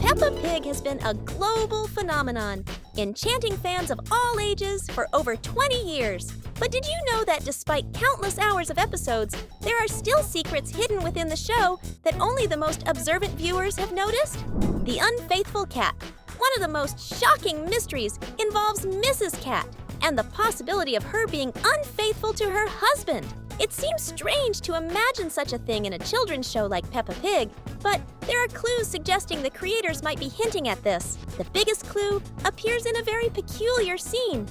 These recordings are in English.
Peppa Pig has been a global phenomenon, enchanting fans of all ages for over 20 years. But did you know that despite countless hours of episodes, there are still secrets hidden within the show that only the most observant viewers have noticed? The Unfaithful Cat, one of the most shocking mysteries, involves Mrs. Cat and the possibility of her being unfaithful to her husband. It seems strange to imagine such a thing in a children's show like Peppa Pig, but there are clues suggesting the creators might be hinting at this. The biggest clue appears in a very peculiar scene.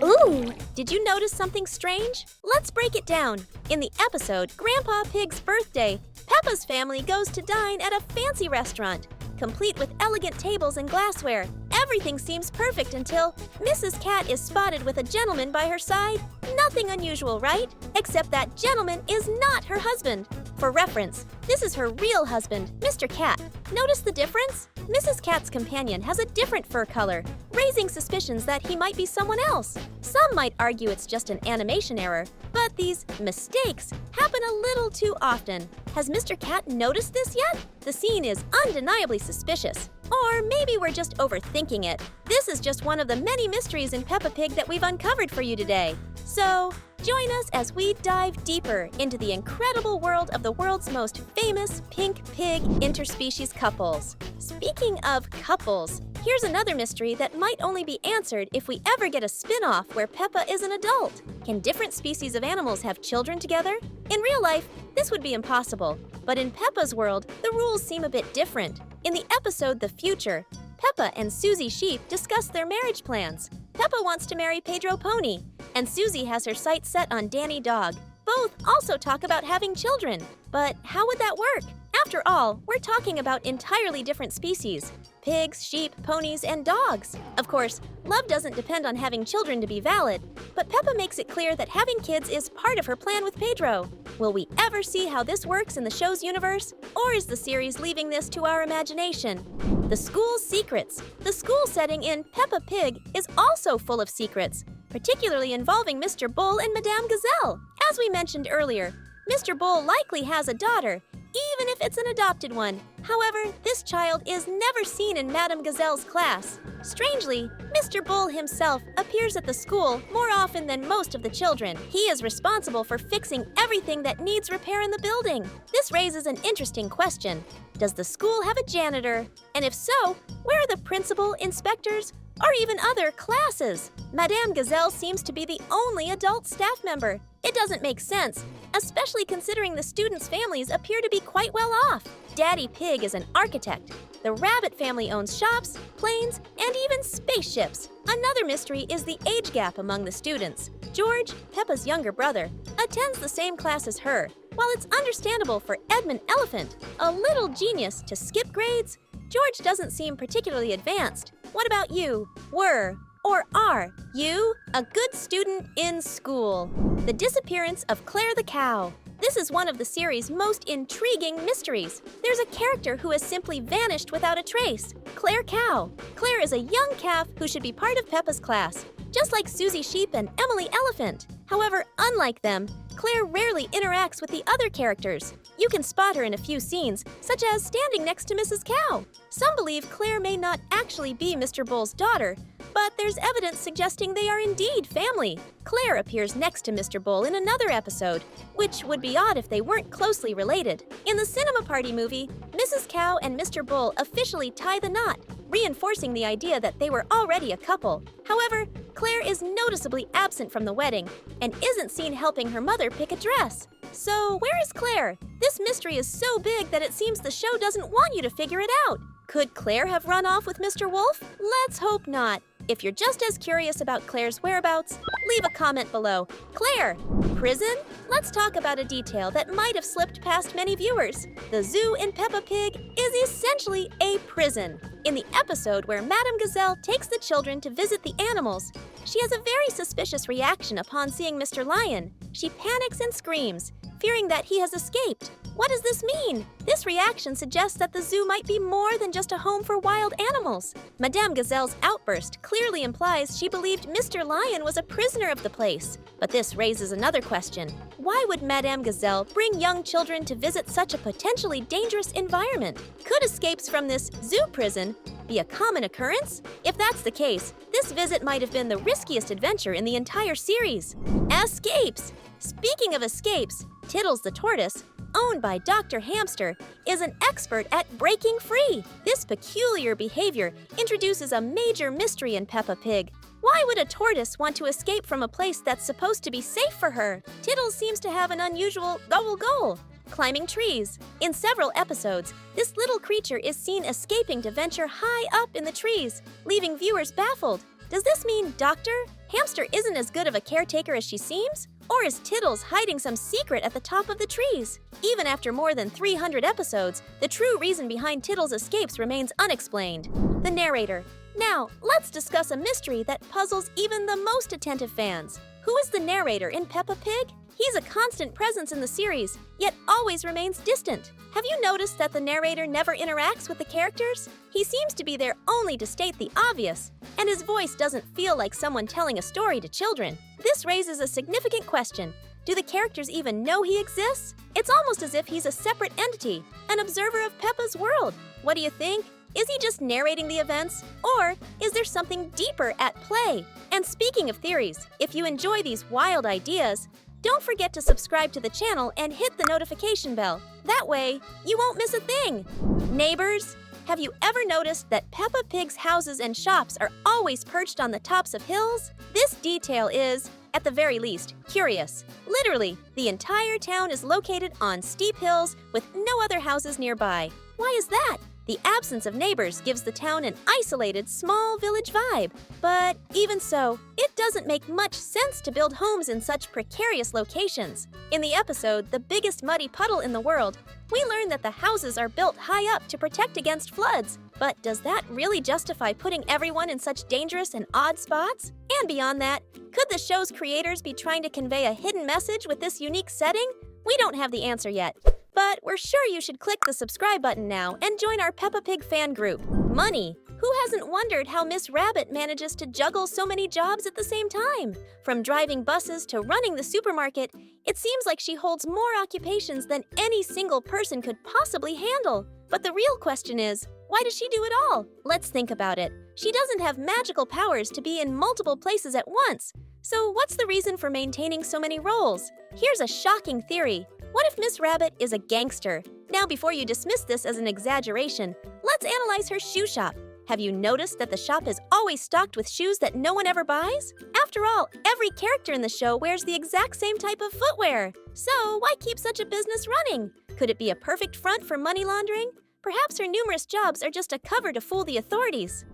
Ooh! Did you notice something strange? Let's break it down. In the episode Grandpa Pig's Birthday, Peppa's family goes to dine at a fancy restaurant, complete with elegant tables and glassware. Everything seems perfect until Mrs. Cat is spotted with a gentleman by her side. Nothing unusual, right? Except that gentleman is not her husband. For reference, this is her real husband, Mr. Cat. Notice the difference? Mrs. Cat's companion has a different fur color, raising suspicions that he might be someone else. Some might argue it's just an animation error, but these mistakes happen a little too often. Has Mr. Cat noticed this yet? The scene is undeniably suspicious. Or maybe we're just overthinking it. This is just one of the many mysteries in Peppa Pig that we've uncovered for you today. So, join us as we dive deeper into the incredible world of the world's most famous pink pig interspecies couples. Speaking of couples, here's another mystery that might only be answered if we ever get a spin-off where Peppa is an adult. Can different species of animals have children together? In real life, this would be impossible, but in Peppa's world, the rules seem a bit different. In the episode The Future, Peppa and Susie Sheep discuss their marriage plans. Peppa wants to marry Pedro Pony, and Susie has her sights set on Danny Dog. Both also talk about having children. But how would that work? After all, we're talking about entirely different species: pigs, sheep, ponies, and dogs. Of course, love doesn't depend on having children to be valid, but Peppa makes it clear that having kids is part of her plan with Pedro. Will we ever see how this works in the show's universe? Or is the series leaving this to our imagination? The school's secrets. The school setting in Peppa Pig is also full of secrets, particularly involving Mr. Bull and Madame Gazelle. As we mentioned earlier, Mr. Bull likely has a daughter, even if it's an adopted one. However, this child is never seen in Madame Gazelle's class. Strangely, Mr. Bull himself appears at the school more often than most of the children. He is responsible for fixing everything that needs repair in the building. This raises an interesting question. Does the school have a janitor? And if so, where are the principal, inspectors, or even other classes? Madame Gazelle seems to be the only adult staff member. It doesn't make sense, especially considering the students' families appear to be quite well off. Daddy Pig is an architect. The Rabbit family owns shops, planes, and even spaceships. Another mystery is the age gap among the students. George, Peppa's younger brother, attends the same class as her. While it's understandable for Edmund Elephant, a little genius, to skip grades, George doesn't seem particularly advanced. What about you? Were or are you a good student in school? The Disappearance of Claire the Cow. This is one of the series' most intriguing mysteries. There's a character who has simply vanished without a trace: Claire Cow. Claire is a young calf who should be part of Peppa's class, just like Susie Sheep and Emily Elephant. However, unlike them, Claire rarely interacts with the other characters. You can spot her in a few scenes, such as standing next to Mrs. Cow. Some believe Claire may not actually be Mr. Bull's daughter, but there's evidence suggesting they are indeed family. Claire appears next to Mr. Bull in another episode, which would be odd if they weren't closely related. In the Cinema Party movie, Mrs. Cow and Mr. Bull officially tie the knot, reinforcing the idea that they were already a couple. However, Claire is noticeably absent from the wedding and isn't seen helping her mother pick a dress. So where is Claire? This mystery is so big that it seems the show doesn't want you to figure it out. Could Claire have run off with Mr. Wolf? Let's hope not. If you're just as curious about Claire's whereabouts, leave a comment below. Claire, prison? Let's talk about a detail that might have slipped past many viewers. The zoo in Peppa Pig is essentially a prison. In the episode where Madame Gazelle takes the children to visit the animals, she has a very suspicious reaction upon seeing Mr. Lion. She panics and screams, fearing that he has escaped. What does this mean? This reaction suggests that the zoo might be more than just a home for wild animals. Madame Gazelle's outburst clearly implies she believed Mr. Lion was a prisoner of the place. But this raises another question. Why would Madame Gazelle bring young children to visit such a potentially dangerous environment? Could escapes from this zoo prison be a common occurrence? If that's the case, this visit might have been the riskiest adventure in the entire series. Escapes! Speaking of escapes, Tiddles the tortoise, owned by Dr. Hamster, is an expert at breaking free. This peculiar behavior introduces a major mystery in Peppa Pig. Why would a tortoise want to escape from a place that's supposed to be safe for her? Tiddles seems to have an unusual goal. Climbing trees. In several episodes, this little creature is seen escaping to venture high up in the trees, leaving viewers baffled. Does this mean Dr. Hamster isn't as good of a caretaker as she seems? Or is Tiddles hiding some secret at the top of the trees? Even after more than 300 episodes, the true reason behind Tiddles' escapes remains unexplained. The narrator. Now, let's discuss a mystery that puzzles even the most attentive fans. Who is the narrator in Peppa Pig? He's a constant presence in the series, yet always remains distant. Have you noticed that the narrator never interacts with the characters? He seems to be there only to state the obvious, and his voice doesn't feel like someone telling a story to children. This raises a significant question. Do the characters even know he exists? It's almost as if he's a separate entity, an observer of Peppa's world. What do you think? Is he just narrating the events, or is there something deeper at play? And speaking of theories, if you enjoy these wild ideas, don't forget to subscribe to the channel and hit the notification bell. That way, you won't miss a thing. Neighbors, have you ever noticed that Peppa Pig's houses and shops are always perched on the tops of hills? This detail is, at the very least, curious. Literally, the entire town is located on steep hills with no other houses nearby. Why is that? The absence of neighbors gives the town an isolated, small village vibe. But even so, it doesn't make much sense to build homes in such precarious locations. In the episode, The Biggest Muddy Puddle in the World, we learn that the houses are built high up to protect against floods. But does that really justify putting everyone in such dangerous and odd spots? And beyond that, could the show's creators be trying to convey a hidden message with this unique setting? We don't have the answer yet. But we're sure you should click the subscribe button now and join our Peppa Pig fan group. Money. Who hasn't wondered how Miss Rabbit manages to juggle so many jobs at the same time? From driving buses to running the supermarket, it seems like she holds more occupations than any single person could possibly handle. But the real question is, why does she do it all? Let's think about it. She doesn't have magical powers to be in multiple places at once. So what's the reason for maintaining so many roles? Here's a shocking theory. What if Miss Rabbit is a gangster? Now, before you dismiss this as an exaggeration, let's analyze her shoe shop. Have you noticed that the shop is always stocked with shoes that no one ever buys? After all, every character in the show wears the exact same type of footwear. So, why keep such a business running? Could it be a perfect front for money laundering? Perhaps her numerous jobs are just a cover to fool the authorities.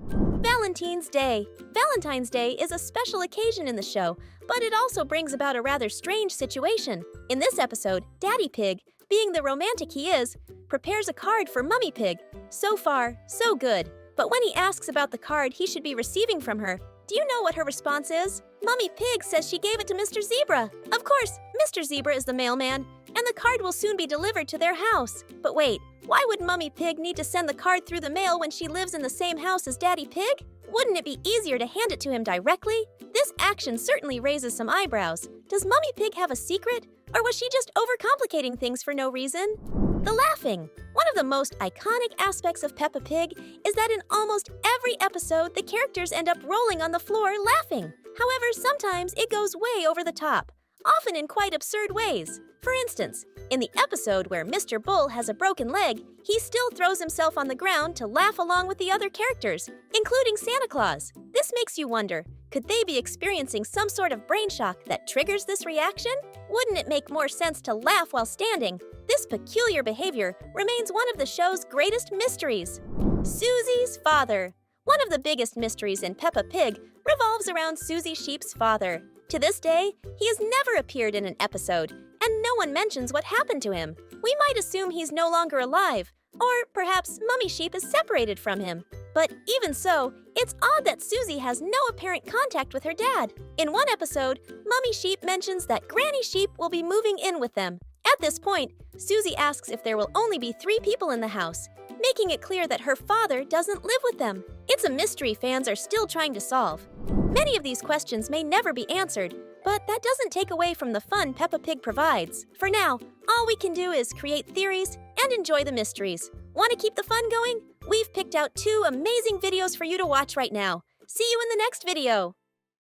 Valentine's Day. Valentine's Day is a special occasion in the show, but it also brings about a rather strange situation. In this episode, Daddy Pig, being the romantic he is, prepares a card for Mummy Pig. So far, so good. But when he asks about the card he should be receiving from her, do you know what her response is? Mummy Pig says she gave it to Mr. Zebra. Of course, Mr. Zebra is the mailman, and the card will soon be delivered to their house. But wait, why would Mummy Pig need to send the card through the mail when she lives in the same house as Daddy Pig? Wouldn't it be easier to hand it to him directly? This action certainly raises some eyebrows. Does Mummy Pig have a secret? Or was she just overcomplicating things for no reason? The laughing. One of the most iconic aspects of Peppa Pig is that in almost every episode, the characters end up rolling on the floor laughing. However, sometimes it goes way over the top, often in quite absurd ways. For instance, in the episode where Mr. Bull has a broken leg, he still throws himself on the ground to laugh along with the other characters, including Santa Claus. This makes you wonder, could they be experiencing some sort of brain shock that triggers this reaction? Wouldn't it make more sense to laugh while standing? This peculiar behavior remains one of the show's greatest mysteries. Suzies Father. One of the biggest mysteries in Peppa Pig revolves around Suzie Sheep's father. To this day, he has never appeared in an episode, and no one mentions what happened to him. We might assume he's no longer alive, or perhaps Mummy Sheep is separated from him. But even so, it's odd that Suzie has no apparent contact with her dad. In one episode, Mummy Sheep mentions that Granny Sheep will be moving in with them. At At this point, Susie asks if there will only be 3 people in the house, making it clear that her father doesn't live with them. It's a mystery fans are still trying to solve. Many of these questions may never be answered, but that doesn't take away from the fun Peppa Pig provides. For now, all we can do is create theories and enjoy the mysteries. Want to keep the fun going? We've picked out 2 amazing videos for you to watch right now. See you in the next video!